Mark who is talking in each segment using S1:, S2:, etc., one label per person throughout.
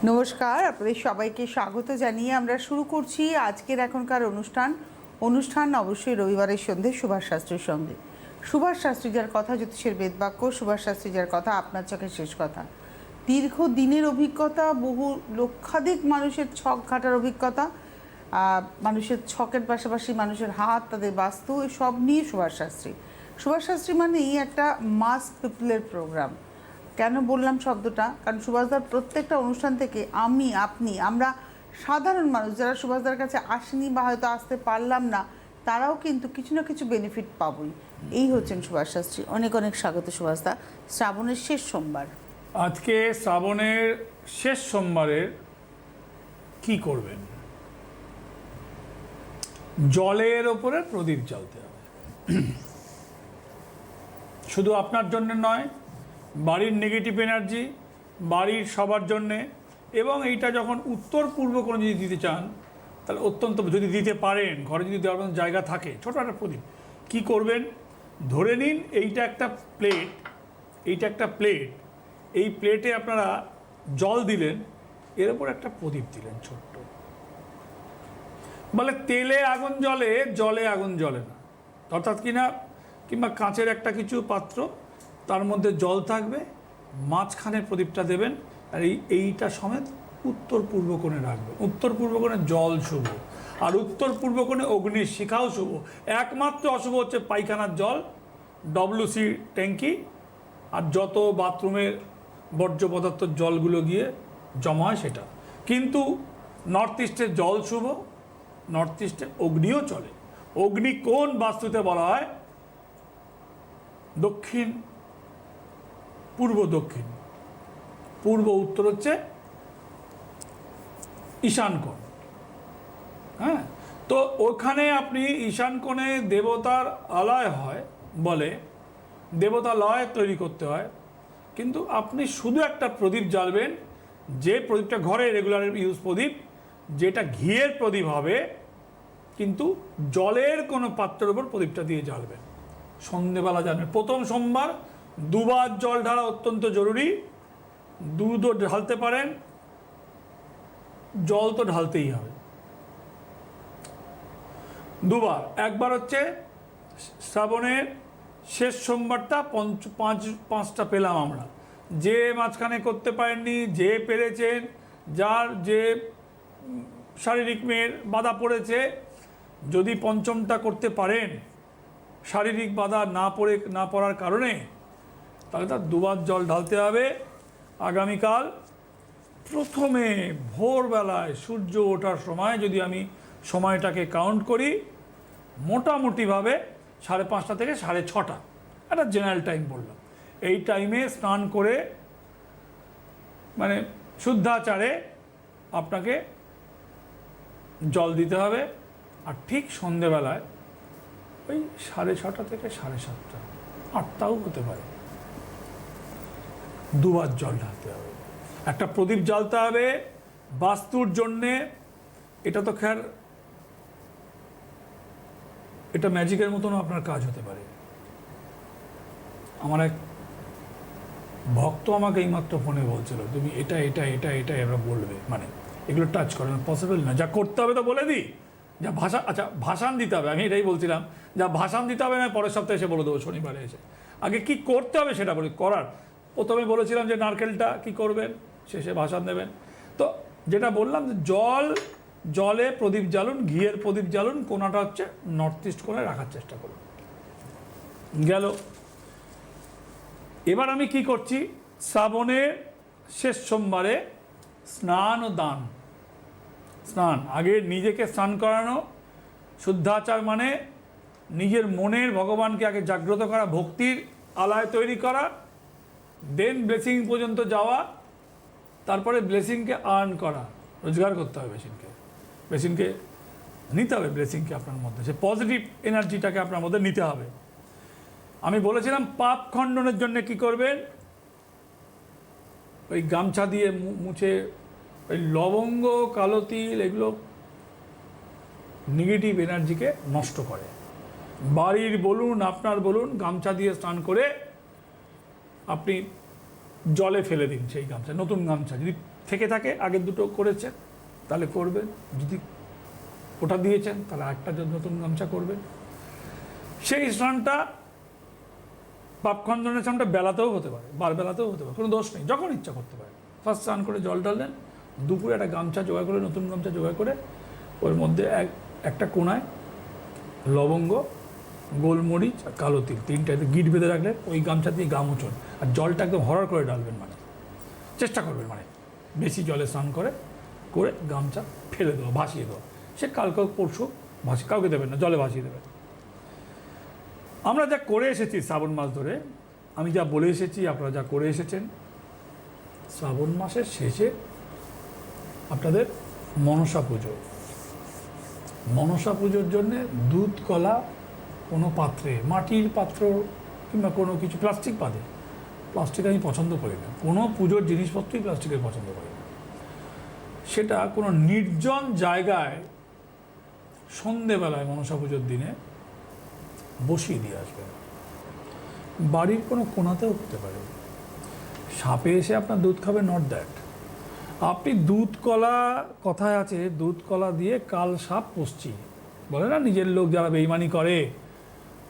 S1: নমস্কার, আপনাদের সবাইকে স্বাগত জানিয়ে আমরা শুরু করছি আজকের এখনকার অনুষ্ঠান অবশ্যই রবিবারের সন্ধে সুভাষ শাস্ত্রীর সঙ্গে। সুভাষ শাস্ত্রী যার কথা জ্যোতিষের বেদবাক্য, সুভাষ শাস্ত্রী যার কথা আপনার চোখের শেষ কথা। দীর্ঘ দিনের অভিজ্ঞতা, বহু লক্ষাধিক মানুষের ছক ঘাটার অভিজ্ঞতা, মানুষের ছকের পাশাপাশি মানুষের হাত, তাদের বাস্তু, সব নিয়ে সুভাষ শাস্ত্রী। সুভাষ শাস্ত্রী মানেই একটা মাস পিপলের প্রোগ্রাম। কেন বললাম শব্দটা? কারণ সুভাষদার প্রত্যেকটা অনুষ্ঠান থেকে আমরা সাধারণ মানুষ যারা সুভাষদার কাছে আসেনি বা হয়তো আসতে পারলাম না, তারাও কিন্তু কিছু না কিছু বেনিফিট পাবই। এই হচ্ছেন সুভাষ শাস্ত্রী। অনেক অনেক স্বাগত সুভাষদা। শ্রাবণের শেষ সোমবার,
S2: আজকে শ্রাবণের শেষ সোমবারের কি করবেন? জলের ওপরে প্রদীপ জ্বালতে হবে। শুধু আপনার জন্য নয়, বাড়ির নেগেটিভ এনার্জি, বাড়ির সবার জন্যে। এবং এইটা যখন উত্তর পূর্ব কোনো যদি দিতে চান, তাহলে অত্যন্ত, যদি দিতে পারেন, ঘরে যদি দেওয়ার মতো জায়গা থাকে, ছোটো একটা প্রদীপ। কী করবেন? ধরে নিন এইটা একটা প্লেট, এই প্লেটে আপনারা জল দিলেন, এর ওপর একটা প্রদীপ দিলেন ছোট্ট। বলে তেলে আগুন জ্বলে, জলে আগুন জ্বলে না। অর্থাৎ কিংবা কাঁচের একটা কিছু পাত্র, তার মধ্যে জল থাকবে, মাঝখানে প্রদীপটা দেবেন, আর এইটা সমেত উত্তর পূর্ব কোণে রাখবেন। উত্তর পূর্ব কোণে জল শুভ, আর উত্তর পূর্ব কোণে অগ্নির শিখাও শুভ। একমাত্র অশুভ হচ্ছে পায়খানার জল, WC ট্যাঙ্কি, আর যত বাথরুমের বর্জ্য পদার্থর জলগুলো গিয়ে জমা হয় সেটা। কিন্তু নর্থ ইস্টে জল শুভ, নর্থ ইস্টে অগ্নিও চলে। অগ্নি কোন বাস্তুতে বলা হয়? দক্ষিণ, পূর্ব দক্ষিণ, পূর্ব উত্তর হচ্ছে ঈশান কোণ। হ্যাঁ, তো ওখানে আপনি ঈশান কোণে দেবতার আলয় হয় বলে, দেবতালয় তৈরি করতে হয়। কিন্তু আপনি শুধু একটা প্রদীপ জ্বালবেন, যে প্রদীপটা ঘরে রেগুলার ইউজ প্রদীপ, যেটা ঘিয়ের প্রদীপ হবে, কিন্তু জলের কোনো পাত্রের উপর প্রদীপটা দিয়ে জ্বালবেন। সন্ধেবেলা জ্বালবেন। প্রথম সোমবার দুবার জল ঢালা অত্যন্ত জরুরি। দুধও ঢালতে পারেন, জল তো ঢালতেই হবে দুবার। একবার হচ্ছে শ্রাবণের শেষ সোমবারটা, পাঁচটা পেলাম আমরা। যে মাঝখানে করতে পারেননি, যে পেরেছেন, যার যে শারীরিক মেয়ের বাধা পড়েছে, যদি পঞ্চমটা করতে পারেন শারীরিক বাধা না পড়ার কারণে, তাহলে তার দুবার জল ঢালতে হবে। আগামীকাল প্রথমে ভোরবেলায় সূর্য ওঠার সময়, যদি আমি সময়টাকে কাউন্ট করি, মোটামুটিভাবে 5:30 থেকে 6:30, একটা জেনারেল টাইম বললাম, এই টাইমে স্নান করে, মানে শুদ্ধাচারে আপনাকে জল দিতে হবে। আর ঠিক সন্ধেবেলায় ওই 6:30 থেকে 7:30, 8টাও হতে পারে, দুবার জল ঢালতে হবে। একটা প্রদীপ জ্বালতে হবে বাস্তুর জন্যে। এটা তো খেয়ার, এটা ম্যাজিকের মতনও আপনার কাজ হতে পারে। আমার এক ভক্ত আমাকে এইমাত্র ফোনে বলছিল, তুমি এটা এটা এটা এটা এবার বলবে, মানে এগুলো টাচ করে না, পসিবল না। যা করতে হবে তো বলে দিই। যা ভাষণ দিতে হবে, আমি এটাই বলছিলাম, যা ভাষণ দিতে হবে না পরের সপ্তাহে এসে বলে দেবো, শনিবারে এসে। আগে কি করতে হবে সেটা বলি। প্রথমে বলেছিলাম যে নারকেলটা কি করবেন, শেষে ভাষণ দেবেন। তো যেটা বললাম, যে জলে প্রদীপ জ্বালুন, ঘিয়ের প্রদীপ জ্বালুন, কোনাটা হচ্ছে নর্থ ইস্ট কোণে রাখার চেষ্টা করুন। গেল। এবার আমি কি করছি? শ্রাবণের শেষ সোমবারে স্নান ও দান। স্নান, আগে নিজেকে স্নান করানো, শুদ্ধাচার মানে নিজের মনের ভগবানকে আগে জাগ্রত করা, ভক্তির আলয় তৈরি করা, দেন ব্লেসিং পর্যন্ত যাওয়া, তারপরে ব্লেসিংকে আর্ন করা, রোজগার করতে হবে ব্লেসিংকে নিতে হবে, ব্লেসিংকে আপনার মধ্যে, সে পজিটিভ এনার্জিটাকে আপনার মধ্যে নিতে হবে। আমি বলেছিলাম পাপ খণ্ডনের জন্য কি করবেন? ওই গামছা দিয়ে মুছে, ওই লবঙ্গ, কালো তিল, এগুলো নেগেটিভ এনার্জিকে নষ্ট করে। বাড়ির বলুন, আপনার বলুন, গামছা দিয়ে স্নান করে আপনি জলে ফেলে দিন সেই গামছা, নতুন গামছা। যদি থেকে থাকে আগের দুটো করেছেন তাহলে করবেন, যদি ওটা দিয়েছেন তাহলে একটা নতুন গামছা করবেন। সেই স্নানটা পাপখণ্ডনের স্নানটা বেলাতেও হতে পারে, বেলাতেও হতে পারে, কোনো দোষ নেই, যখন ইচ্ছা করতে পারে। ফার্স্ট স্নান করে জল ঢাললেন, দুপুরে একটা গামছা জোগাড় করে, নতুন গামছা জোগাড় করে ওর মধ্যে একটা কোনায় লবঙ্গ, গোলমরিচ আর কালো তিল, তিনটাতে গিট বেঁধে রাখলেন, ওই গামছা দিয়ে গা মুছুন, আর জলটা একদম হরড় করে ঢালবেন, মানে চেষ্টা করবেন মানে বেশি জলে স্নান করে গামছা ফেলে দেবো, ভাসিয়ে দেবো। সে কালকে পরশু কাউকে দেবেন না, জলে ভাসিয়ে দেবেন। আমরা যা করে এসেছি শ্রাবণ মাস ধরে, আমি যা বলে এসেছি, আপনারা যা করে এসেছেন, শ্রাবণ মাসের শেষে আপনাদের মনসা পুজো। মনসা পুজোর জন্যে দুধ কলা কোনো পাত্রে, মাটির পাত্র কিংবা কোনো কিছু, প্লাস্টিক বাদে, প্লাস্টিক আমি পছন্দ করি না, কোনো পুজোর জিনিসপত্রই প্লাস্টিকের পছন্দ করি না। সেটা কোনো নির্জন জায়গায় সন্ধেবেলায় মনসা পুজোর দিনে বসিয়ে দিয়ে আসবেন। বাড়ির কোনো কোণাতেও হতে পারে। সাপে এসে আপনার দুধ খাবে, নট দ্যাট। আপনি দুধ কলা, কথায় আছে দুধ কলা দিয়ে কাল সাপ পুষছি, বলে না নিজের লোক যারা বেইমানি করে,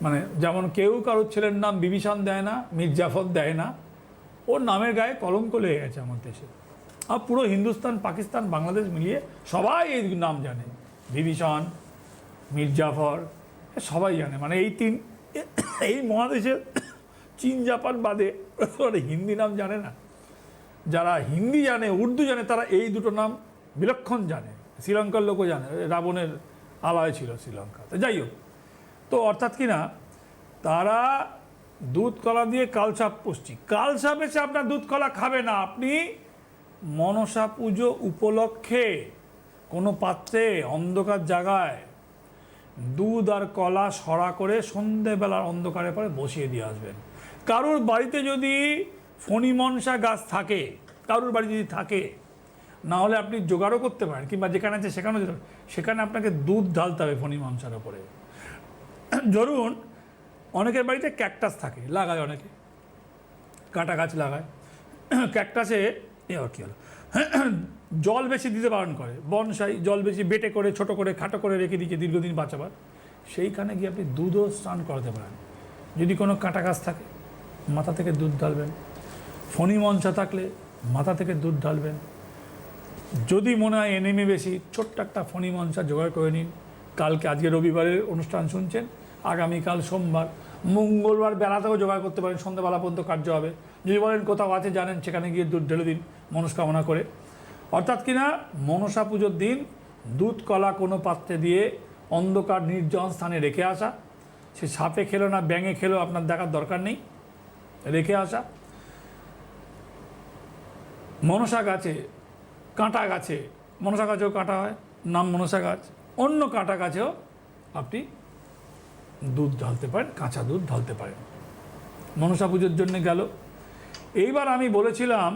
S2: মানে যেমন কেউ কারোর ছেলের নাম বিভীষণ দেয় না, মির্জাফর দেয় না, ওর নামের গায়ে কলঙ্ক লেগে গেছে আমার দেশে। আর পুরো হিন্দুস্তান, পাকিস্তান, বাংলাদেশ মিলিয়ে সবাই এই নাম জানে, বিভীষণ, মির্জাফর, সবাই জানে। মানে এই মহাদেশের চীন জাপান বাদে হিন্দি নাম জানে না। যারা হিন্দি জানে, উর্দু জানে, তারা এই দুটো নাম বিলক্ষণ জানে। শ্রীলঙ্কার লোকও জানে, রাবণের আলয় ছিল শ্রীলঙ্কাতে। যাই হোক, তো অর্থাৎ কি না, তারা দুধ কলা দিয়ে কালসাপ পুষছি। কালসাপ এসে আপনার দুধ কলা খাবে না। আপনি মনসা পুজো উপলক্ষে কোনো পাত্রে অন্ধকার জায়গায় দুধ আর কলা সরা করে সন্ধেবেলার অন্ধকারে পরে বসিয়ে দিয়ে আসবেন। কারুর বাড়িতে যদি ফণি মনসা গাছ থাকে, কারুর বাড়ি যদি থাকে, না হলে আপনি জোগাড়ও করতে পারেন, কিংবা যেখানে আছে সেখানেও যেতে পারেন। সেখানে আপনাকে দুধ ঢালতে হবে ফণি মনসার ওপরে। ধরুন অনেকের বাড়িতে ক্যাকটাস থাকে, লাগায় অনেকে, কাঁটা গাছ লাগায়। ক্যাকটাসে এবার কী হলো, জল বেশি দিতে বারণ করে, বনসাই জল বেশি বেটে করে, ছোট করে, খাটো করে রেখে দিচ্ছে দীর্ঘদিন বাঁচাবার। সেইখানে গিয়ে আপনি দুধও স্নান করাতে পারেন। যদি কোনো কাঁটা গাছ থাকে, মাথা থেকে দুধ ঢালবেন। ফণি মনসা থাকলে মাথা থেকে দুধ ঢালবেন। যদি মনে হয় এনিমি বেশি, ছোট্ট একটা ফণি মনসা জোগাড় করে নিন। কালকে, আজকে রবিবারের অনুষ্ঠান শুনছেন, আগামীকাল সোমবার, মঙ্গলবার বেলাতেও জোগাড় করতে পারেন, সন্ধ্যাবেলা পর্যন্ত কার্য হবে। যদি বলেন কোথাও আছে জানেন, সেখানে গিয়ে দুধ ঢেলে দিন মনস্কামনা করে। অর্থাৎ কিনা মনসা পুজোর দিন দুধ কলা কোনো পাত্রে দিয়ে অন্ধকার নির্জন স্থানে রেখে আসা। সে সাপে খেলো না ব্যাঙে খেলো, আপনার দেখার দরকার নেই, রেখে আসা। মনসা গাছে, কাঁটা গাছে, মনসা গাছেও কাঁটা হয়, নাম মনসা গাছ, অন্য কাঁটা গাছেও আপনি দুধ ঢালতে পারেন, কাঁচা দুধ ঢালতে পারেন। মনসা পুজোর জন্য গেল। এইবার আমি বলেছিলাম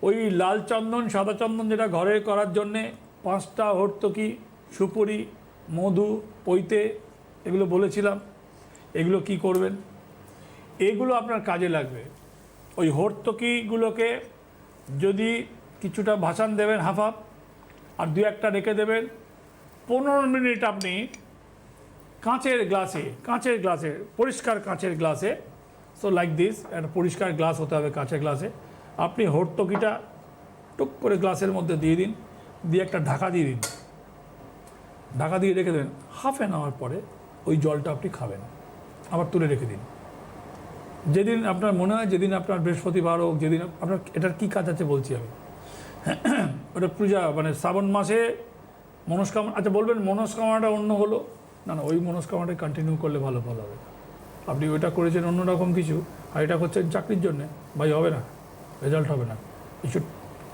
S2: ওই লাল চন্দন, সাদা চন্দন যেটা ঘরে করার জন্যে 5টা হর্তকি, সুপুরি, মধু, পৈতে, এগুলো বলেছিলাম। এগুলো কি করবেন? এগুলো আপনার কাজে লাগবে। ওই হর্তকিগুলোকে যদি কিছুটা ভাসান দেবেন, হাফ হাফ, আর 2-1টা রেখে দেবেন। 15 মিনিট আপনি কাঁচের গ্লাসে, পরিষ্কার কাঁচের গ্লাসে, সো লাইক দিস, একটা পরিষ্কার গ্লাস হতে হবে কাঁচের গ্লাসে। আপনি হর্তকিটা টুক করে গ্লাসের মধ্যে দিয়ে দিন, দিয়ে একটা ঢাকা দিয়ে দিন, ঢাকা দিয়ে রেখে দেবেন। হাফ অ্যান আওয়ার পরে ওই জলটা আপনি খাবেন, আবার তুলে রেখে দিন। যেদিন আপনার মনে হয়, যেদিন আপনার বৃহস্পতিবার হোক, যেদিন আপনার, এটার কী কাজ আছে বলছি আমি। ওটা পূজা, মানে শ্রাবণ মাসে মনস্কামনা। আচ্ছা বলবেন মনস্কামনাটা অন্য হলো, না না, ওই মনস্কামনাটা কন্টিনিউ করলে ভালো ফল হবে। আপনি ওইটা করেছেন অন্যরকম কিছু, আর এটা করছেন চাকরির জন্যে, ভাই হবে না, রেজাল্ট হবে না। ইউ শুড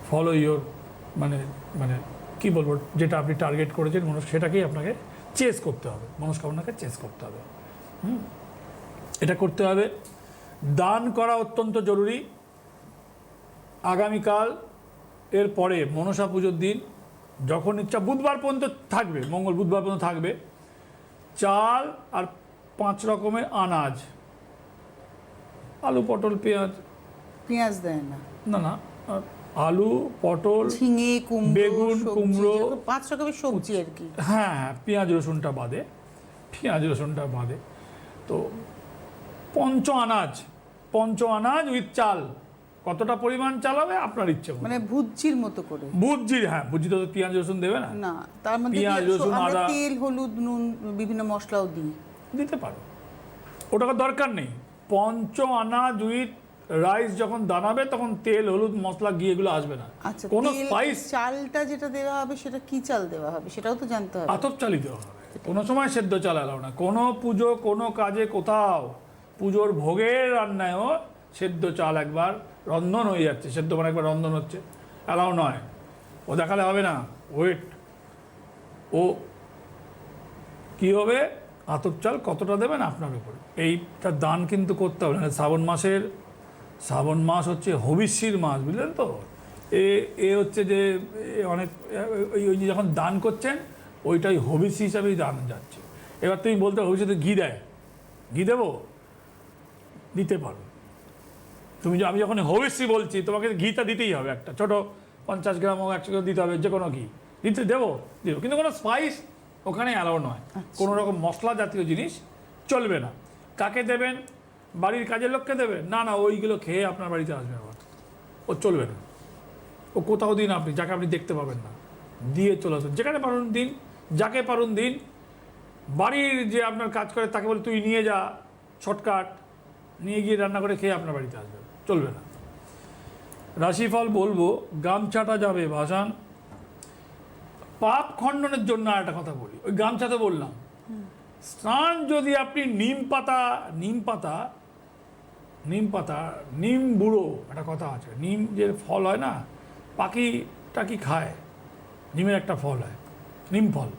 S2: ফলো ইয়োর, মানে কী বলবো, যেটা আপনি টার্গেট করেছেন সেটাকেই আপনাকে চেস করতে হবে, মনস্কামনাকে চেস করতে হবে। এটা করতে হবে। দান করা অত্যন্ত জরুরি। আগামীকাল এর পরে মনসা পুজোর দিন যখন ইচ্ছা, বুধবার পর্যন্ত থাকবে, মঙ্গল বুধবার পর্যন্ত থাকবে, চাল আর 5 রকমের আনাজ, আলু, পটল, পেঁয়াজ
S1: দেয় না,
S2: না না, আলু, পটল,
S1: ঝিঙে, কুমড়ো,
S2: বেগুন,
S1: সবজি,
S2: কুমড়ো,
S1: যেরকম 5 রকমের সবজি আর কি।
S2: হ্যাঁ, পেঁয়াজ রসুনটা বাদে, তো পঞ্চ আনাজ উইথ চাল, কতটা পরিমাণ চাল হবে আপনার ইচ্ছে মতো।
S1: মানে ভুজির মতো করে।
S2: ভুজি তো পেঁয়াজ রসুন দেবে না,
S1: না, তার মধ্যে
S2: পেঁয়াজ, রসুন,
S1: আমরা
S2: আদা
S1: তেল, হলুদ, নুন, বিভিন্ন মশলাও দিই।
S2: দিতে পারো, ওটাকে দরকার নেই। পঞ্চ আনাজ উইথ রাইস যখন দানাবে তখন তেল, হলুদ, মশলা, ঘি এগুলো আসবে না।
S1: আচ্ছা,
S2: কোনো
S1: তেল,
S2: স্পাইস,
S1: চালটা যেটা দেওয়া হবে সেটা কি চাল দেওয়া হবে সেটাও তো জানতে হবে।
S2: আতপ চালই দেওয়া হবে, কোনো সময় সেদ্ধ চাল এলাও না। কোনো পুজো, কোনো কাজে, কোথাও পুজোর ভোগের রান্নায়ও সেদ্ধ চাল একবার রন্ধন হয়ে যাচ্ছে, সেদ্ধ মানে একবার রন্ধন হচ্ছে, এলাও নয়। ও দেখালে হবে না, ওয়েট, ও কী হবে, আতপ চাল কতটা দেবেন আপনার উপরে। এইটা দান কিন্তু করতে হবে না। শ্রাবণ মাস হচ্ছে হবিষ্যির মাস, বুঝলেন তো। এ হচ্ছে যে অনেক ওই যে যখন দান করছেন ওইটাই হবিষ্যি হিসাবেই দান যাচ্ছে। এবার তুমি বলতে ভবিষ্যতে ঘি দেয়, ঘি দেবো, দিতে পারো তুমি। আমি যখন হবিষ্যি বলছি তোমাকে ঘিটা দিতেই হবে, একটা ছোট 50 গ্রাম হোক 100 গ্রাম দিতে হবে, যে কোনো ঘি দেবো, কিন্তু কোনো স্পাইস ওখানে অ্যালাউ নয়। কোনো রকম মশলা জাতীয় জিনিস চলবে না। কাকে দেবেন? বাড়ির কাজের লোককে দেবেন? না, ওইগুলো খেয়ে আপনার বাড়িতে আসবে আবার, ও চলবে না। ও কোথাও দিন আপনি, যাকে আপনি দেখতে পাবেন না, দিয়ে চলে আসুন। যেখানে পারুন দিন, যাকে পারুন দিন। বাড়ির যে আপনার কাজ করে তাকে বলে তুই নিয়ে যা, শর্টকাট, নিয়ে গিয়ে রান্না করে খেয়ে আপনার বাড়িতে আসবে, চলবে না। রাশিফল বলবো, গামছাটা যাবে ভাসান। পাপ খণ্ডনের জন্য আর একটা কথা বলি, ওই গামছা তো বললাম। স্নান যদি আপনি নিম বুড়ো একটা কথা আছে, নিম যে ফল হয় না, পাখিটা কি খায়, নিমের একটা ফল হয় নিম ফল,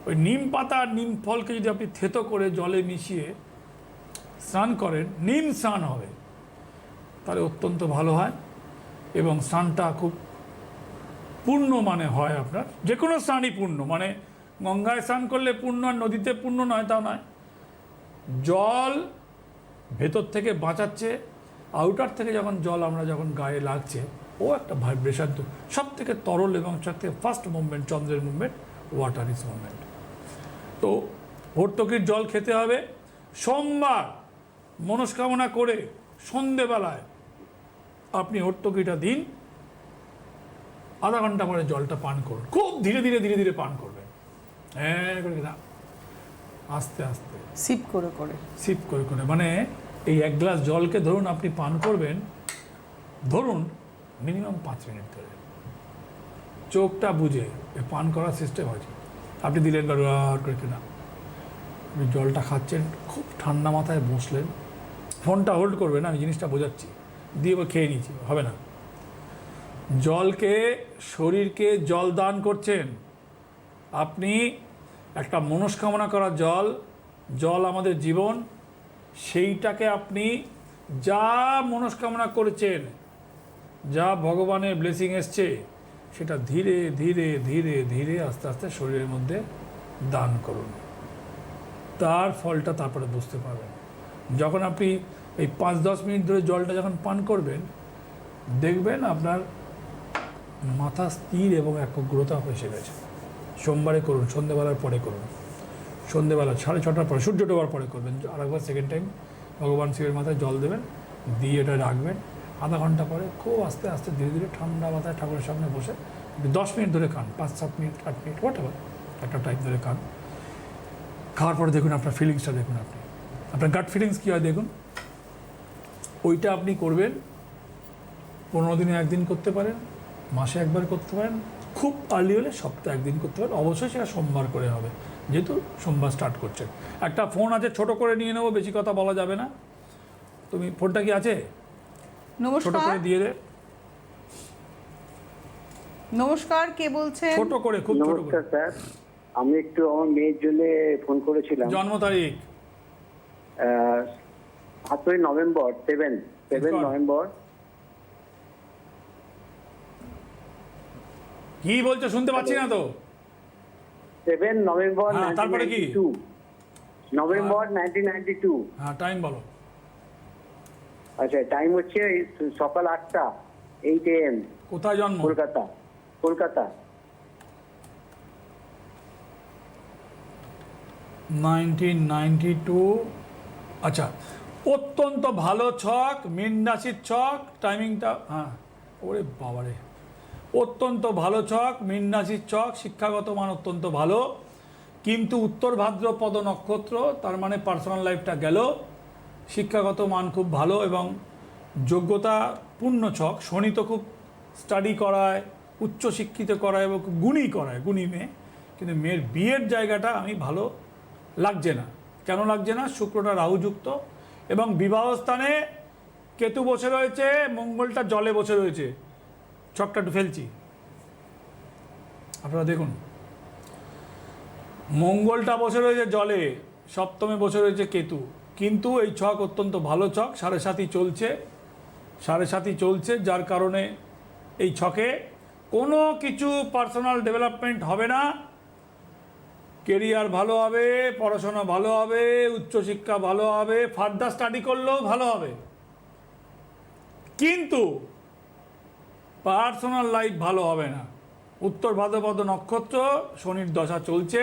S2: ওই নিম পাতা আর নিম ফলকে যদি আপনি থেতো করে জলে মিশিয়ে স্নান করেন, নিম স্নান হবে, তাহলে অত্যন্ত ভালো হয় এবং স্নানটা খুব পূর্ণ মানে হয় আপনার। যে কোনো স্নানই পূর্ণ, মানে গঙ্গায় স্নান করলে পূর্ণ আর নদীতে পূর্ণ নয় তা নয়। জল ভেতর থেকে বাঁচাচ্ছে, আউটার থেকে যখন আমরা গায়ে লাগছে, ও একটা ভাইব্রেশন। তো সব থেকে তরল এবং সব থেকে ফার্স্ট মুভমেন্ট, চন্দ্রের মুভমেন্ট, ওয়াটার ইজ মুভমেন্ট। তো ভর্তুকির জল খেতে হবে। সোমবার মনস্কামনা করে সন্ধেবেলায় আপনি হর্তুকিটা দিন, আধা ঘন্টা পরে জলটা পান করুন, খুব ধীরে ধীরে পান করবেন, হ্যাঁ করে না, আস্তে আস্তে,
S1: সিপ করে,
S2: মানে এই 1 গ্লাস জলকে ধরুন আপনি পান করবেন, ধরুন মিনিমাম 5 মিনিট ধরে, চোখটা বুঝে পান করার সিস্টেম আছে। আপনি দিলেন বার করে কিনা, আপনি জলটা খাচ্ছেন, খুব ঠান্ডা মাথায় বসলেন, ফোনটা হোল্ড করবেন, আমি জিনিসটা বোঝাচ্ছি, দিয়ে খেয়ে নিচ্ছি, হবে না। জলকে, শরীরকে জল দান করছেন আপনি, একটা মনস্কামনা করা জল আমাদের জীবন, সেইটাকে আপনি যা মনস্কামনা করেছেন, যা ভগবানের ব্লেসিং এসছে, সেটা ধীরে ধীরে আস্তে আস্তে শরীরের মধ্যে দান করুন। তার ফলটা তারপরে বুঝতে পারবেন। যখন আপনি এই 5-10 মিনিট ধরে জলটা যখন পান করবেন, দেখবেন আপনার মাথা স্থির এবং একাগ্রতা এসে গেছে। সোমবারে করুন, সন্ধ্যেবেলার পরে করুন, সন্ধ্যেবেলা 6:30টার পরে, সূর্য ডোবার পরে করবেন। আরেকবার সেকেন্ড টাইম ভগবান শিবের মাথায় জল দেবেন, দিয়ে এটা রাখবেন। আধা ঘন্টা পরে খুব আস্তে আস্তে ধীরে ঠান্ডা মাথায় ঠাকুরের সামনে বসে 10 মিনিট ধরে খান, 5-7 মিনিট 8 মিনিট হোয়াট এভার, একটা টাইম ধরে খান। খাওয়ার পরে দেখুন আপনার ফিলিংসটা, দেখুন আপনার গাট ফিলিংস কী হয় দেখুন। ওইটা আপনি করবেন, 15 দিনে 1 দিন করতে পারেন, মাসে 1 বার করতে পারেন, খুব আর্লি হলে সপ্তাহে 1 দিন করতে পারেন। অবশ্যই সেটা সোমবার করে হবে, যেহেতু সোমবার স্টার্ট করছেন। একটা ফোন আছে, ছোট করে নিয়ে নেবো, বেশি কথা বলা যাবে না। তুমি ফোনটা কি আছে? ছোট করে দিয়ে দে।
S1: নমস্কার, কে বলছেন?
S2: ছোট করে, খুব ছোট করে।
S3: নমস্কার স্যার, আমি একটু আমার মেয়ের জন্য ফোন করেছিলাম।
S2: জন্ম তারিখ
S3: 7 নভেম্বর, 7 নভেম্বর।
S2: কি বলছো শুনতে পাচ্ছি না তো।
S3: 7 নভেম্বর,
S2: তারপরে কি?
S3: 1992 নভেম্বর 1992।
S2: হ্যাঁ, টাইম বলো।
S3: আচ্ছা, টাইম হচ্ছে সকাল 8টা। 8 AM,
S2: কোথায় জন্ম?
S3: কলকাতা। কলকাতা।
S2: 1992। আচ্ছা, অত্যন্ত ভালো ছক, মীন রাশির ছক, টাইমিংটা হ্যাঁ, ওরে বাবারে, অত্যন্ত ভালো ছক, মীন রাশির ছক, শিক্ষাগত মান অত্যন্ত ভালো, কিন্তু উত্তর ভাদ্রপদ নক্ষত্র, তার মানে পার্সোনাল লাইফটা গেল। শিক্ষাগত মান খুব ভালো এবং যোগ্যতা পূর্ণ ছক। শনি তো খুব স্টাডি করায়, উচ্চশিক্ষিত করায় এবং খুব গুণী করায়, গুণী মেয়ে। কিন্তু মেয়ের বিয়ের জায়গাটা আমি ভালো লাগছে না। কেন লাগছে না? শুক্রটা রাহুযুক্ত এবং বিবাহ স্থানে কেতু বসে রয়েছে, মঙ্গলটা জলে বসে রয়েছে। ছকটা একটু ফেলছি, আপনারা দেখুন। মঙ্গলটা বসে রয়েছে জলে, সপ্তমে বসে রয়েছে কেতু, কিন্তু এই ছক অত্যন্ত ভালো ছক। 7.5 চলছে, 7.5 চলছে, যার কারণে এই ছকে কোনো কিছু পার্সোনাল ডেভেলপমেন্ট হবে না। কেরিয়ার ভালো হবে, পড়াশোনা ভালো হবে, উচ্চশিক্ষা ভালো হবে, ফার্দার স্টাডি করলেও ভালো হবে, কিন্তু পার্সোনাল লাইফ ভালো হবে না। উত্তর ভাদ্রপদ নক্ষত্র, শনির দশা চলছে,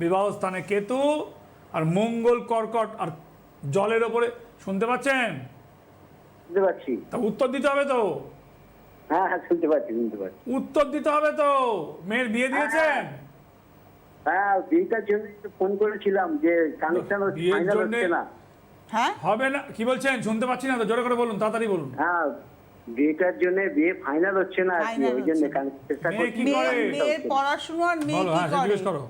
S2: বিবাহ স্থানে কেতু, আর মঙ্গল কর্কট আর জলের ওপরে। শুনতে পাচ্ছেন?
S3: শুনতে পাচ্ছি।
S2: তা উত্তর দিতে হবে তো।
S3: হ্যাঁ হ্যাঁ, শুনতে পাচ্ছি, শুনতে পাচ্ছি।
S2: উত্তর দিতে হবে তো। মেয়ের বিয়ে দিয়েছেন?
S3: হ্যাঁ, বিয়েটার জন্য ফোন করেছিলাম যে কানেকশন
S2: বিয়ের
S3: ফাইনাল
S2: জন্যে-
S3: হচ্ছে না।
S1: হ্যাঁ,
S2: হবে না? কি বলছেন? শুনতে পাচ্ছি না তো, জোরে করে বলুন, তাড়াতাড়ি বলুন।
S3: হ্যাঁ, বিয়েটার জন্য বিয়ে ফাইনাল হচ্ছে না আর কি,
S1: Final
S3: ওই জন্য
S1: হচ্ছে না।
S3: চেষ্টা
S2: মেয়ে
S3: করছি।
S2: কি করে?
S1: মেয়ের পড়াশোনার মেয়ে
S2: বলো,
S1: কি
S2: হ্যাঁ,
S1: করে?
S2: জিজ্ঞেস করো।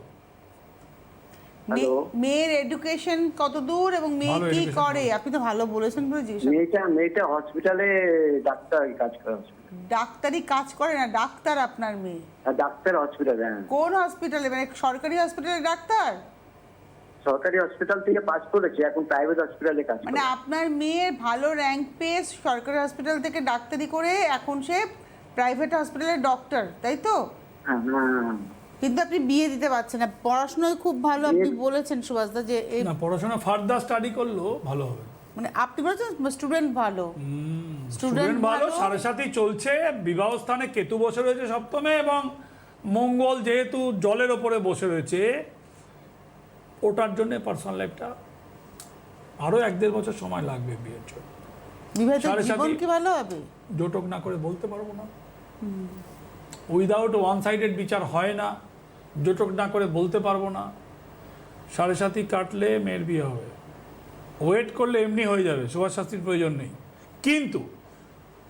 S3: হ্যালো।
S1: মেয়ের এডুকেশন কত দূর এবং মেয়ে
S2: ভালো
S1: কি
S2: education
S1: করে? আপনি তো ভালো বলেছেন বলে জিজ্ঞেস করছি।
S3: মেয়েটা হসপিটালে ডাক্তার কাজ করে।
S1: ডাক্তারি কাজ করে না, ডাক্তার আপনার মেয়ে?
S3: ডাক্তার হসপিটালে। হ্যাঁ,
S1: কোন হসপিটালে? মানে সরকারি হসপিটালে ডাক্তার?
S3: সরকারি হসপিটাল থেকে পাস করেছে, এখন প্রাইভেট হসপিটালে কাজ
S1: মানে
S3: করে।
S1: আপনার মেয়ের ভালো র্যাঙ্ক পেয়ে সরকারি হসপিটাল থেকে ডাক্তারি করে এখন সে প্রাইভেট হসপিটালের ডক্টর, তাই তো?
S3: হ্যাঁ হ্যাঁ হ্যাঁ।
S1: কিন্তু আপনি বিয়ে দিতে পারছেন না। পড়াশোনায় খুব ভালো, আপনি বলেছেন সুভাষদা যে
S2: না, পড়াশোনা ফার্দার স্টাডি করলেও ভালো হবে।
S1: মানে আপনি বলেছেন স্টুডেন্ট ভালো,
S2: স্টুডেন্ট ভালো। 7.5 চলছে, বিবাহ স্থানে কেতু বসে রয়েছে সপ্তমে, এবং মঙ্গল যেহেতু জলের ওপরে বসে রয়েছে, ওটার জন্য পার্সোনাল লাইফটা আরও 1-1.5 বছর সময় লাগবে বিয়ের জন্য।
S1: বিবাহিত
S2: 7.5
S1: জীবন কি ভালো হবে?
S2: জোটক না করে বলতে পারবো না। উইদাউট ওয়ান সাইডেড বিচার হয় না, জোটক না করে বলতে পারবো না। 7.5 কাটলে মেয়ের বিয়ে হবে, ওয়েট করলে এমনি হয়ে যাবে, সুভাষ শাস্ত্রীর প্রয়োজন নেই। কিন্তু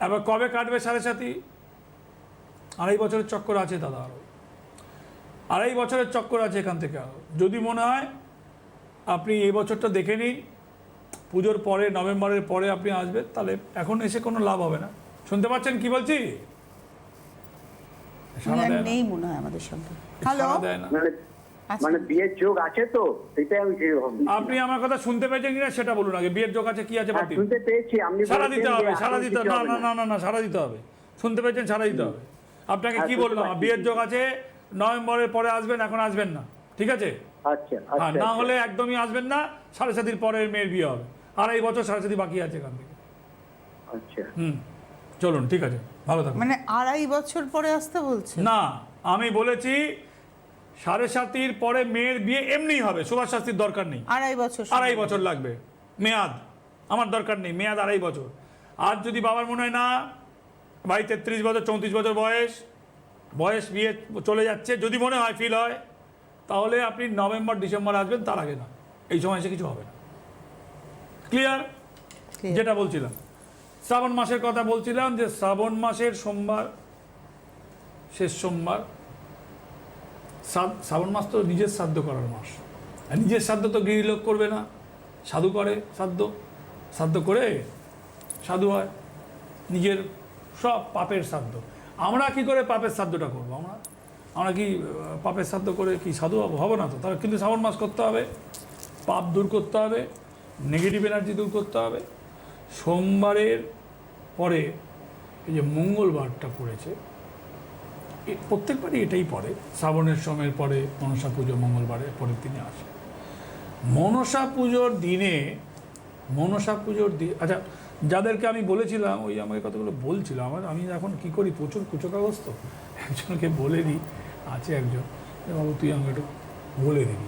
S2: এবার কবে কাটবে 7.5? 2.5 বছরের চক্কর আছে দাদা, আরও 2.5 বছরের চক্কর আছে এখান থেকে আরও। যদি মনে হয় আপনি এই বছরটা দেখে নিন, পুজোর পরে, নভেম্বরের পরে আপনি আসবেন, তাহলে এখন এসে কোনো লাভ হবে না। শুনতে পাচ্ছেন কি বলছি? সাড়া দেয় না,
S1: নেই মনে হয় আমাদের সঙ্গে। হ্যালো,
S2: সাড়া দেয় না।
S3: মানে বিয়ের যোগ আছে তো, সেটাই আমি
S2: আপনি আমার কথা শুনতে পেয়েছেন কিনা সেটা বলুন আগে। বিয়ের যোগ আছে কি আছে বাদ দিন।
S3: শুনতে পেয়েছি। আপনি
S2: সাড়া দিতে
S3: বলেছেন
S2: হবে,
S3: যে
S2: সাড়া
S3: এখন
S2: দিতে হবে।
S3: কিছু
S2: না
S3: হবে
S2: না না না না, সাড়া দিতে হবে। শুনতে পেয়েছেন, সাড়া দিতে হবে। আপনাকে
S3: হ্যাঁ,
S2: কি
S3: শুনতে
S2: বললাম?
S3: পাচ্ছি।
S2: বিয়ের যোগ আছে, নভেম্বরের পরে আসবেন, এখন আসবেন না, ঠিক আছে?
S3: আচ্ছা
S2: হ্যাঁ,
S3: আচ্ছা
S2: না
S3: আচ্ছা।
S2: হলে একদমই আসবেন না। 7.5 পরে মেয়ের বিয়ে হবে। 2.5 বছর 7.5 বাকি আছে এখান থেকে।
S3: আচ্ছা।
S2: চলুন, ঠিক আছে, ভালো থাকুন।
S1: মানে 2.5 বছর পরে আসতে বলছে?
S2: না, আমি বলেছি 7.5 পরে মেয়ের বিয়ে এমনি হবে, সুভাষ শাস্ত্রীর দরকার নেই।
S1: 2.5 বছর?
S2: 2.5 বছর লাগবে মেয়াদ, আমার দরকার নেই মেয়াদ 2.5 বছর। আর যদি বাবার মনে হয় না ভাই 33 বছর 34 বছর বয়স বিয়ে চলে যাচ্ছে, যদি মনে হয়, ফিল হয়, তাহলে আপনি নভেম্বর ডিসেম্বর আসবেন, তার আগে না। এই সময় এসে কিছু হবে না। ক্লিয়ার? যেটা বলছিলাম, শ্রাবণ মাসের কথা বলছিলাম, যে শ্রাবণ মাসের সোমবার, শেষ সোমবার, শ্রাবণ মাস তো নিজের শ্রাদ্ধ করার মাস। আর নিজের শ্রাদ্ধ তো গৃহলোক করবে না, সাধু করে শ্রাদ্ধ করে সাধু হয়। নিজের সব পাপের শ্রাদ্ধ। আমরা কি করে পাপের শ্রাদ্ধটা করবো? আমরা কি পাপের শ্রাদ্ধ করে কি সাধু হবো না তো? তাহলে কিন্তু শ্রাবণ মাস করতে হবে, পাপ দূর করতে হবে, নেগেটিভ এনার্জি দূর করতে হবে। সোমবারের পরে এই যে মঙ্গলবারটা পড়েছে, প্রত্যেকবারই এটাই পড়ে, শ্রাবণের সময়ের পরে মনসা পুজো মঙ্গলবারের পরের দিনে আসে। মনসা পুজোর দিনে, আচ্ছা, যাদেরকে আমি বলেছিলাম, ওই আমাকে কতগুলো বলছিল, আমি এখন কি করি, প্রচুর কুচো কাগজ তো, একজনকে বলে দিই, আছে একজন, বাবু তুই আমাকে একটু বলে দিবি।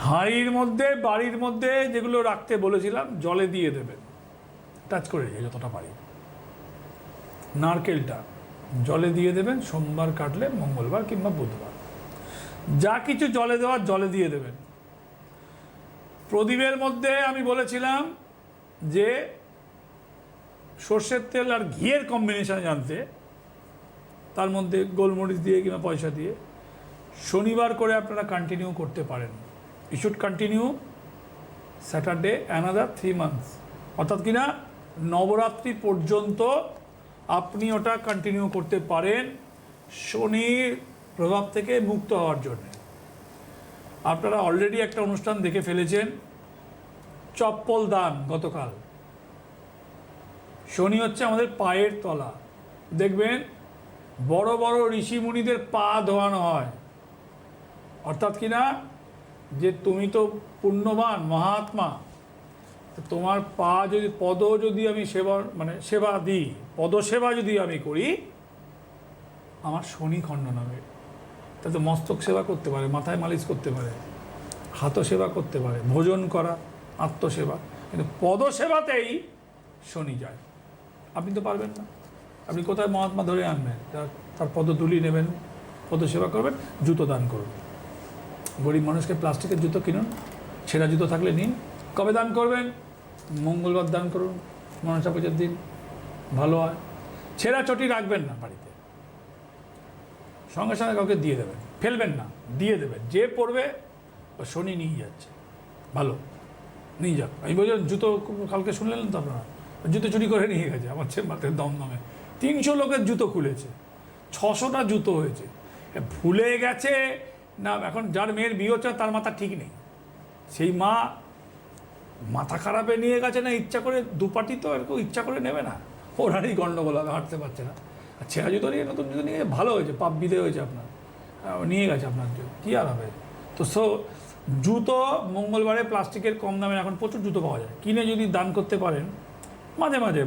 S2: হাঁড়ির মধ্যে, বাড়ির মধ্যে যেগুলো রাখতে বলেছিলাম জলে দিয়ে দেবেন, টাচ করে দিয়ে যতটা পারি। নারকেলটা জলে দিয়ে দেবেন, সোমবার কাটলে মঙ্গলবার কিংবা বুধবার, যা কিছু জলে দেওয়ার জলে দিয়ে দেবেন। প্রদীপের মধ্যে আমি বলেছিলাম যে সর্ষের তেল আর ঘিয়ের কম্বিনেশন জানতে, তার মধ্যে গোলমরিচ দিয়ে কিংবা পয়সা দিয়ে শনিবার করে আপনারা কন্টিনিউ করতে পারেন। You should continue Saturday another 3 months, অর্থাৎ কিনা নবরাত্রি পর্যন্ত আপনি ওটা কন্টিনিউ করতে পারেন শনির প্রভাব থেকে মুক্ত হওয়ার জন্য। আপনারা অলরেডি একটা অনুষ্ঠান দেখে ফেলেছেন, চপ্পল দান গতকাল। শনি হচ্ছে আমাদের পায়ের তলা, দেখবেন বড় বড় ঋষি মুনিদের পা ধোয়ানো হয়, অর্থাৎ কিনা যে তুমি তো পুণ্যবান মহাত্মা, তোমার পা যদি পদ যদি আমি সেবা দিই, পদসেবা যদি আমি করি, আমার শনি খণ্ডন হবে। তাতে মস্তক সেবা করতে পারে, মাথায় মালিশ করতে পারে, হাত সেবা করতে পারে, ভোজন করা, আত্মসেবা, কিন্তু পদসেবাতেই শনি যায়। আপনি তো পারবেন না। আপনি কোথায় মহাত্মা ধরে আনবেন, তার পদধূলি নেবেন, পদসেবা করবেন, জুতো দান করবেন। গরিব মানুষকে প্লাস্টিকের জুতো কিনুন, ছেঁড়া জুতো থাকলে নিন। কবে দান করবেন? মঙ্গলবার দান করুন, মনসা পুজোর দিন, ভালো হয়। ছেঁড়া চটি রাখবেন না বাড়িতে, সঙ্গে সঙ্গে কাউকে দিয়ে দেবেন, ফেলবেন না, দিয়ে দেবেন। যে পড়বে ও শনি নিয়ে যাচ্ছে, ভালো নিয়ে যাক। আমি বলছিলাম জুতো, কালকে শুনলেন তো আপনারা, জুতো চুরি করে নিয়ে গেছে আমার চেম্বারের দমদমে। 300 লোকের জুতো খুলেছে, 600টা জুতো হয়েছে। ভুলে গেছে না, এখন যার মেয়ের বিয়ে হচ্ছে তার মাথা ঠিক নেই, সেই মা মাথা খারাপে নিয়ে গেছে না ইচ্ছা করে, দুপাটি তো এরকম ইচ্ছা করে নেবে না, ওরারই গণ্ডগোল হবে, হাঁটতে পারছে না। আর ছেঁড়া জুতো নিয়ে, নতুন জুতো নিয়ে ভালো হয়েছে, পাপ বিদে হয়েছে আপনার, নিয়ে গেছে আপনার জন্য, কী আর হবে। তো জুতো মঙ্গলবারে প্লাস্টিকের কম দামে এখন প্রচুর জুতো পাওয়া যায়, কিনে যদি দান করতে পারেন মাঝে মাঝে,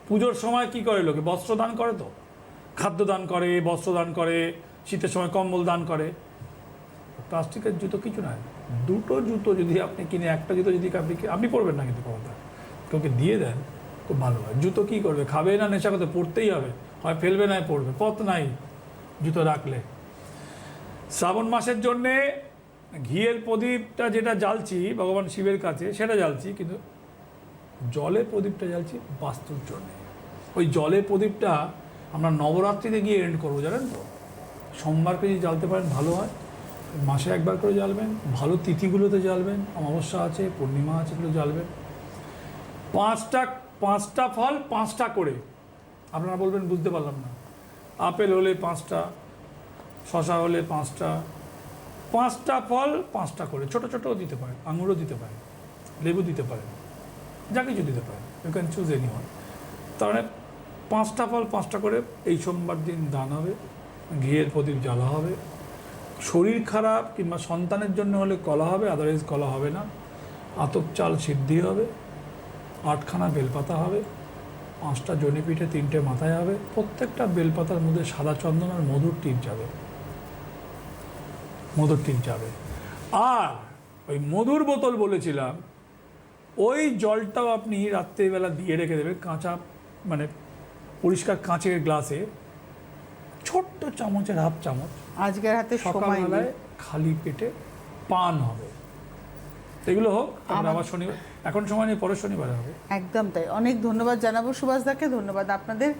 S2: পুজোর সময় কি করে লোকে, বস্ত্র দান করে, তো খাদ্য দান করে, বস্ত্র দান করে, শীতের সময় কম্বল দান করে। প্লাস্টিকের জুতো কিছু নয়, 2টো জুতো যদি আপনি কিনে, একটা জুতো যদি আপনি পরবেন না, কিন্তু ক্ষমতা কাউকে দিয়ে দেন, খুব ভালো হয়। জুতো কী করবে, খাবে না নেশা করতে, পড়তেই হবে, হয় ফেলবে না পড়বে, পথ নাই জুতো রাখলে। শ্রাবণ মাসের জন্যে ঘিয়ের প্রদীপটা যেটা জ্বালছি ভগবান শিবের কাছে, সেটা জ্বালছি, কিন্তু জলের প্রদীপটা জ্বালছি বাস্তুর জন্যে। ওই জলের প্রদীপটা আমরা নবরাত্রিতে গিয়ে এন্ড করবো, জানেন তো। সোমবারকে যদি জ্বালতে পারেন ভালো হয়, মাসে একবার করে জ্বালবেন, ভালো তিথিগুলোতে জ্বালবেন, অমাবস্যা আছে, পূর্ণিমা আছে, এগুলো জ্বালবেন। 5টা ফল 5টা করে। আপনারা বলবেন বুঝতে পারলাম না, আপেল হলে 5টা, শশা হলে 5টা, 5টা ফল 5টা করে, ছোটো ছোটোও দিতে পারেন, আঙুরও দিতে পারেন, লেবু দিতে পারেন, যা কিছু দিতে পারেন, you can choose any one. তাহলে 5টা ফল 5টা করে এই সোমবার দিন দান হবে, ঘিয়ের প্রদীপ জ্বালা হবে। শরীর খারাপ কিংবা সন্তানের জন্য হলে কলা হবে, আদারওয়াইজ কলা হবে না। আতপ চাল সিদ্ধি হবে, 8খানা বেলপাতা হবে, 5টা জনিপিঠে, 3টে মাথায় হবে। প্রত্যেকটা বেলপাতার মধ্যে সাদা চন্দন আর মধুর টিপ যাবে, মধুর টিপ যাবে। আর ওই মধুর বোতল বলেছিলাম, ওই জলটাও আপনি রাত্রিবেলা দিয়ে রেখে দেবেন, কাঁচা পরিষ্কার কাঁচের গ্লাসে, ছোট্ট চামচের হাফ চামচ,
S1: আজকের হাতে সময় নেই,
S2: সকালবেলায় খালি পেটে পান হবে। এগুলো হোক, আমরা আবার শনিবার, এখন সময় নেই, পরের শনিবারে হবে।
S1: একদম তাই। অনেক ধন্যবাদ জানাবো সুভাষদাকে, ধন্যবাদ আপনাদের।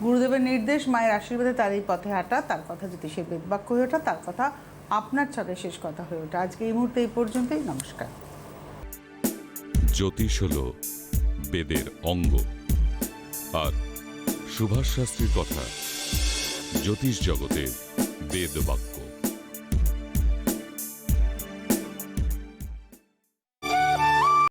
S1: গুরুদেবের নির্দেশ, মায়ের আশীর্বাদে তার এই পথে হাঁটা, তার কথা জ্যোতিষের বেদবাক্য হয়ে ওঠা, তার কথা আপনার ছকে শেষ কথা হয়ে ওঠা। আজকে এই মুহূর্তে এই পর্যন্তই, নমস্কার।
S4: জ্যোতিষ হল বেদের অঙ্গ, আর সুভাষ শাস্ত্রীর কথা জ্যোতিষ জগতে বেদবাক্য।